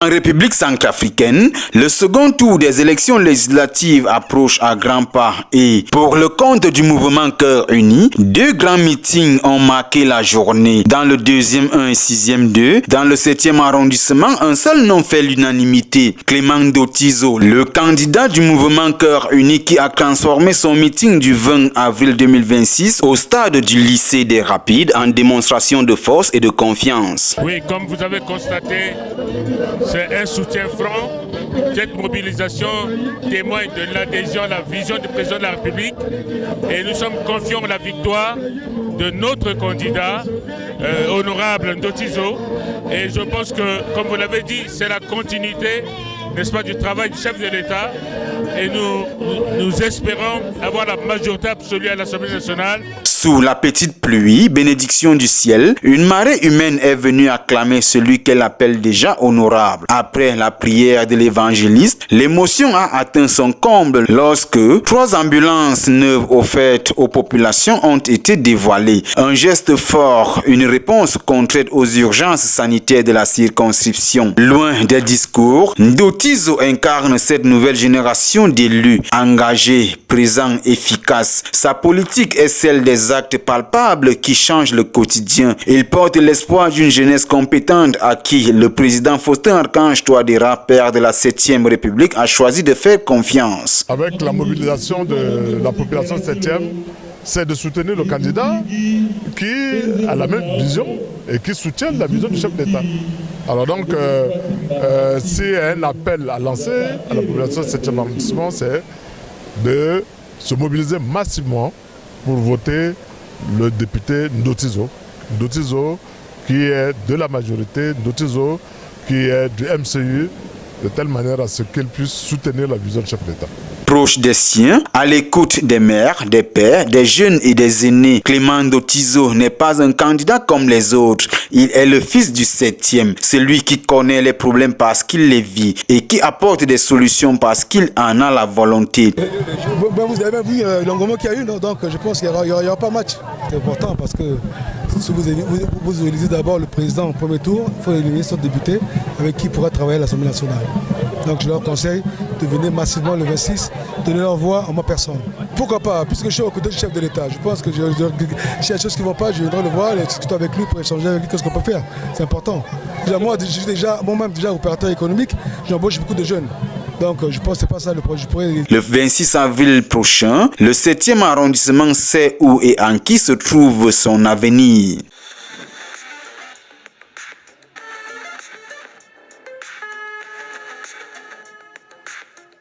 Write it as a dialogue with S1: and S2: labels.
S1: En République centrafricaine, le second tour des élections législatives approche à grands pas et, pour le compte du mouvement Cœur Uni, 2 grands meetings ont marqué la journée. Dans le 2e 1 et 6e 2, dans le 7e arrondissement, un seul nom fait l'unanimité, Clément Dotizo, le candidat du mouvement Cœur Uni qui a transformé son meeting du 20 avril 2026 au stade du lycée des Rapides en démonstration de force et de confiance.
S2: Oui, comme vous avez constaté, c'est un soutien franc. Cette mobilisation témoigne de l'adhésion à la vision du président de la République et nous sommes confiants en la victoire de notre candidat, honorable Dotizo. Et je pense que, comme vous l'avez dit, c'est la continuité, n'est-ce pas, du travail du chef de l'État. Et nous espérons avoir la majorité absolue à l'Assemblée nationale.
S1: Sous la petite pluie, bénédiction du ciel, une marée humaine est venue acclamer celui qu'elle appelle déjà honorable. Après la prière de l'évangéliste, l'émotion a atteint son comble lorsque 3 ambulances neuves offertes aux populations ont été dévoilées. Un geste fort, une réponse concrète aux urgences sanitaires de la circonscription. Loin des discours, Dotizo incarne cette nouvelle génération d'élus engagés, présents, efficaces. Sa politique est celle des actes palpables qui changent le quotidien. Il porte l'espoir d'une jeunesse compétente à qui le président Faustin Archange Touadéra, père de la 7e République, a choisi de faire confiance.
S3: Avec la mobilisation de la population 7e, c'est de soutenir le candidat qui a la même vision et qui soutient la vision du chef d'État. Alors donc, c'est un appel à lancer à la population 7e arrondissement, c'est de se mobiliser massivement pour voter le député Dotizo. Dotizo qui est de la majorité, Dotizo qui est du MCU, de telle manière à ce qu'il puisse soutenir la vision du chef d'État.
S1: Proche des siens, à l'écoute des mères, des pères, des jeunes et des aînés, Clément Dotizo n'est pas un candidat comme les autres. Il est le fils du 7e, celui qui connaît les problèmes parce qu'il les vit et qui apporte des solutions parce qu'il en a la volonté.
S4: Vous avez vu l'engouement qu'il y a eu, donc je pense qu'il n'y aura pas match. C'est important parce que si vous élisez d'abord le président au premier tour, il faut éliminer son député avec qui il pourra travailler à l'Assemblée nationale. Donc je leur conseille de venir massivement le 26, donner leur voix en ma personne. Pourquoi pas, puisque je suis au côté du chef de l'État. Je pense que s'il y a des choses qui ne vont pas, je viendrai le voir et discuter avec lui pour échanger avec lui qu'est-ce qu'on peut faire. C'est important. Moi, je suis moi-même déjà opérateur économique, j'embauche beaucoup de jeunes. Donc je pense que ce n'est pas ça le projet.
S1: Le 26 avril prochain, le 7e arrondissement sait où et en qui se trouve son avenir.